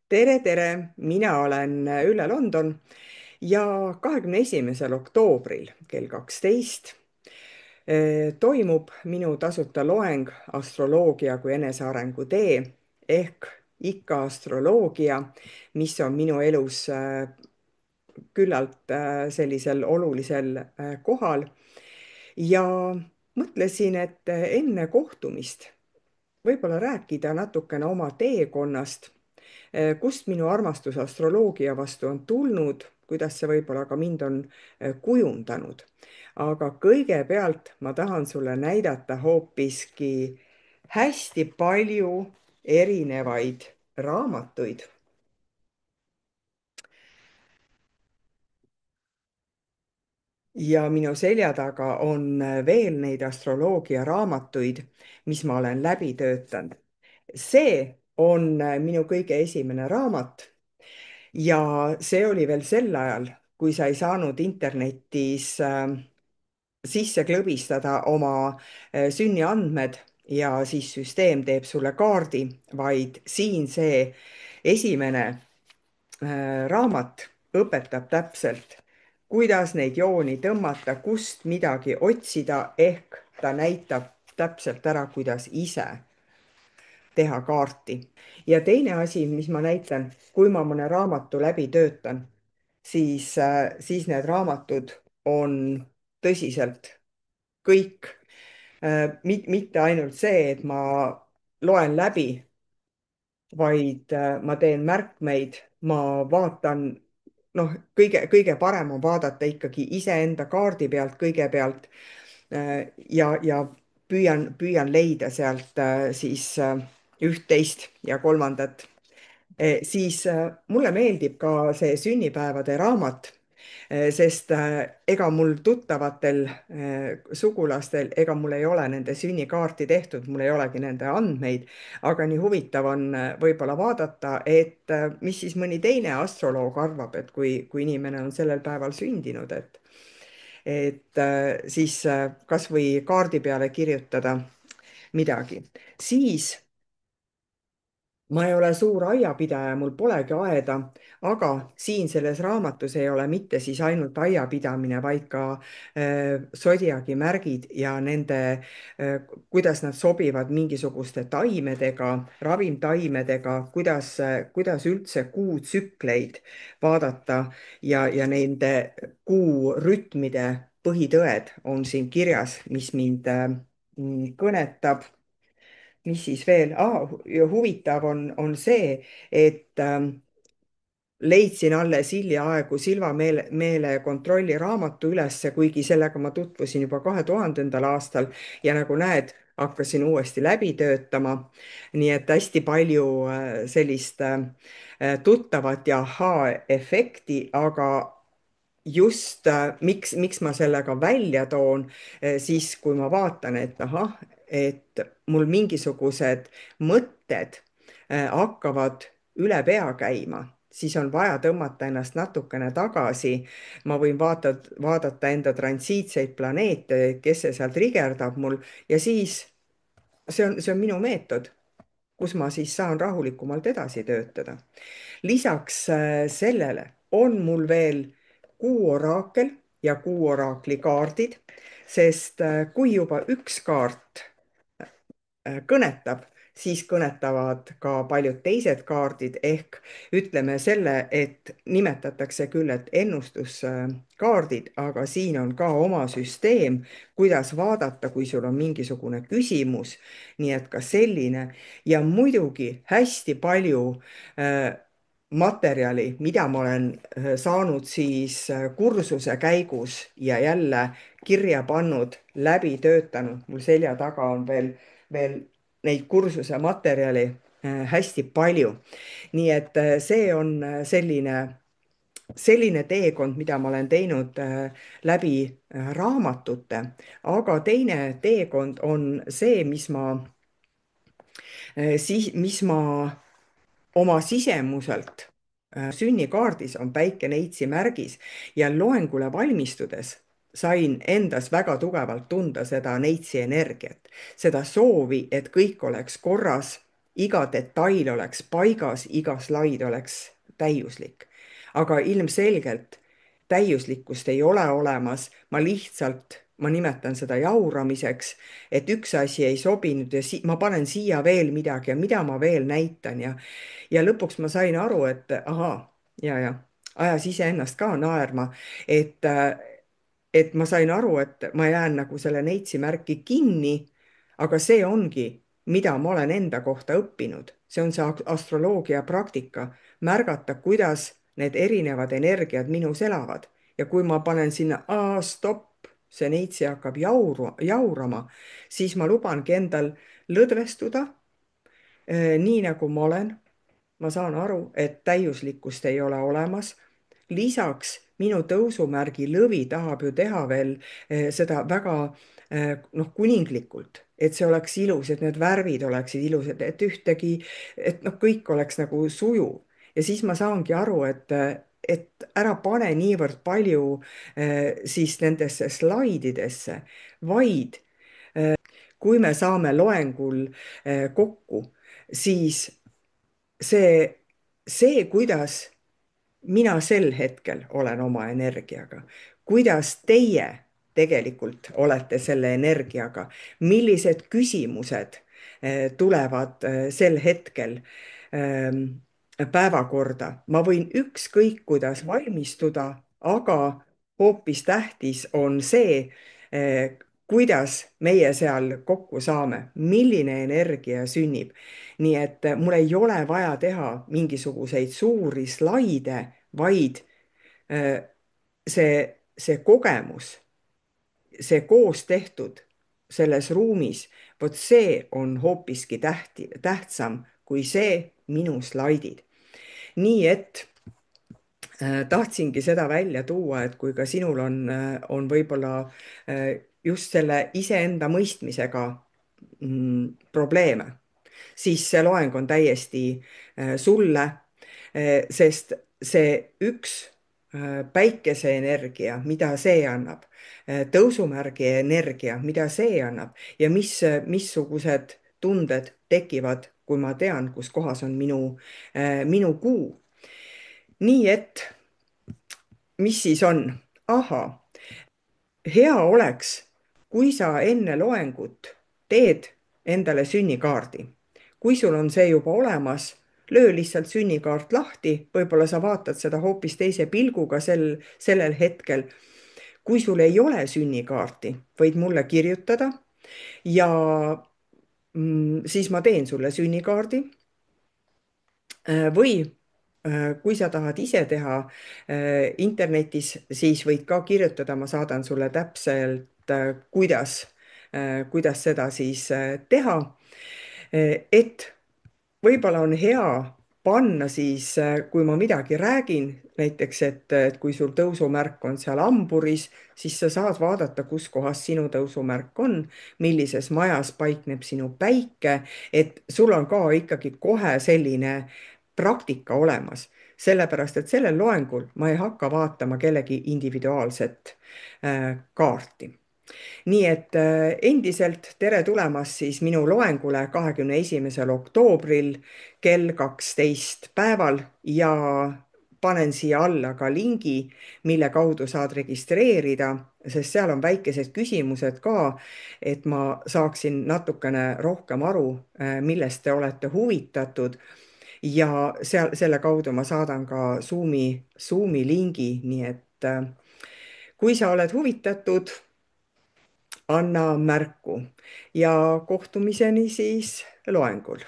tere, tere, mina olen Ülle London ja 21. oktoobril kell 12 toimub minu tasuta loeng Astroloogia kui enesearengu tee ehk ikka astroloogia, mis on minu elus küllalt sellisel olulisel kohal. Ja mõtlesin, et enne kohtumist võib-olla rääkida natukene oma teekonnast, kust minu armastus astroloogia vastu on tulnud, kuidas see võib-olla ka mind on kujundanud. Aga kõigepealt ma tahan sulle näidata hoopiski hästi palju erinevaid raamatuid. Ja minu selja taga on veel neid astroloogia raamatuid, mis ma olen läbi töötanud. See on minu kõige esimene raamat ja see oli veel sel ajal, kui sa ei saanud internetis sisse klõbistada oma sünniandmed ja siis süsteem teeb sulle kaardi, vaid siin see esimene raamat õpetab täpselt, kuidas neid jooni tõmmata, kust midagi otsida, ehk ta näitab täpselt ära, kuidas ise teha kaarti. Ja teine asi, mis ma näitan, kui ma mõne raamatu läbi töötan, siis need raamatud on tõsiselt kõik, mitte ainult see, et ma loen läbi, vaid ma teen märkmeid, ma vaatan, noh, kõige parem on vaadata ikkagi iseenda kaardi pealt kõigepealt ja püüan leida sealt siis üht-teist ja kolmandat. Siis mulle meeldib ka see sünnipäevade raamat, sest ega mul tuttavatel sugulastel, ega mul ei ole nende sünnikaarti tehtud, mul ei olegi nende andmeid, aga nii huvitav on võib-olla vaadata, et mis siis mõni teine astroloog arvab, et kui inimene on sellel päeval sündinud, et siis kas või kaardi peale kirjutada midagi. Siis ma ei ole suur aiapidaja, mul polegi aeda, aga siin selles raamatus ei ole mitte siis ainult aiapidamine, vaid ka sodiaagi märgid ja nende, kuidas nad sobivad mingisuguste taimedega, ravimtaimedega, kuidas üldse kuutsükleid vaadata ja nende kuurütmide põhitõed on siin kirjas, mis mind kõnetab. Mis siis veel? Ja huvitav on see, et leidsin alles hiljaaegu Silva Meele kontrolli raamatu ülesse, kuigi sellega ma tutvusin juba 2000. aastal ja nagu näed, hakkasin uuesti läbi töötama. Nii et hästi palju sellist tuttavat ja ahaa-efekti, aga just miks ma selle ka välja toon, siis kui ma vaatan, et ahah, et mul mingisugused mõtted hakkavad üle pea käima, siis on vaja tõmmata ennast natukene tagasi. Ma võin vaadata enda transiitseid planeete, kes see seal trigerdab mul ja siis see on minu meetod, kus ma siis saan rahulikumalt edasi töötada. Lisaks sellele on mul veel kuuoraakel ja kuuoraakli kaardid, sest kui juba üks kaart kõnetab, siis kõnetavad ka paljud teised kaardid, ehk ütleme selle, et nimetatakse küll, et ennustuskaardid, aga siin on ka oma süsteem, kuidas vaadata, kui sul on mingisugune küsimus. Nii et ka selline ja muidugi hästi palju materjali, mida ma olen saanud siis kursuse käigus ja jälle kirja pannud, läbi töötanud. Mul selja taga on veel neid kursuse materjali hästi palju. Nii et see on selline teekond, mida ma olen teinud läbi raamatute, aga teine teekond on see, mis ma oma sisemuselt, sünnikaardis on päike neitsi märgis ja loengule valmistudes sain endas väga tugevalt tunda seda neitsi energiat, seda soovi, et kõik oleks korras, iga detail oleks paigas, iga slaid oleks täiuslik. aga ilmselgelt täiuslikkust ei ole olemas, ma nimetan seda jauramiseks, et üks asi ei sobinud ja ma panen siia veel midagi ja mida ma veel näitan ja lõpuks ma sain aru, et ahaa, ja ajas iseennast ka naerma, et et ma sain aru, et ma jään nagu selle neitsi märki kinni, aga see ongi, mida ma olen enda kohta õppinud. See on see astroloogia praktika, märgata, kuidas need erinevad energiad minus elavad. Ja kui ma panen sinna stopp, see neitsi hakkab jaurama, siis ma lubangi endal lõdvestuda, nii nagu ma olen. Ma saan aru, et täiuslikkust ei ole olemas. Lisaks minu tõusumärgi lõvi tahab ju teha veel seda väga kuninglikult, et see oleks ilus, et need värvid oleksid ilusad, et kõik oleks nagu sujuv. Ja siis ma saangi aru, et ära pane niivõrd palju siis nendesse slaididesse, vaid kui me saame loengul kokku, siis see, kuidas mina sel hetkel olen oma energiaga, kuidas teie tegelikult olete selle energiaga, millised küsimused tulevad sel hetkel päevakorda. Ma võin ükskõik kuidas valmistuda, aga hoopis tähtis on see, kuidas meie seal kokku saame, milline energia sünnib. nii et mul ei ole vaja teha mingisuguseid suuri slaide, vaid see kogemus, see koos tehtud selles ruumis, vot see on hoopiski tähtsam kui see minu slaidid. nii et tahtsingi seda välja tuua, et kui ka sinul on võib-olla just selle iseenda mõistmisega probleeme, siis see loeng on täiesti sulle, sest see üks päikeseenergia, mida see annab, tõusumärgi energia, mida see annab ja missugused tunded tekivad, kui ma tean, kus kohas on minu kuu. nii et mis siis on? ahah, hea oleks, kui sa enne loengut teed endale sünnikaardi. kui sul on see juba olemas, löö lihtsalt sünnikaart lahti, võib-olla sa vaatad seda hoopis teise pilguga sellel hetkel. kui sul ei ole sünnikaarti, võid mulle kirjutada ja siis ma teen sulle sünnikaardi. Või kui sa tahad ise teha internetis, siis võid ka kirjutada, ma saadan sulle täpselt, kuidas seda siis teha. Et võib-olla on hea panna siis, kui ma midagi räägin, näiteks, et kui sul tõusumärk on seal hamburis, siis sa saad vaadata, kus kohas sinu tõusumärk on, millises majas paikneb sinu päike, et sul on ka ikkagi kohe selline praktika olemas, sellepärast et sellel loengul ma ei hakka vaatama kellegi individuaalset kaarti. nii et endiselt tere tulemast siis minu loengule 21. oktoobril kell 12 päeval ja panen siia alla ka lingi, mille kaudu saad registreerida, sest seal on väikesed küsimused ka, et ma saaksin natukene rohkem aru, millest te olete huvitatud. ja selle kaudu ma saadan ka Zoomi lingi, nii et kui sa oled huvitatud, anna märku ja kohtumiseni siis loengul.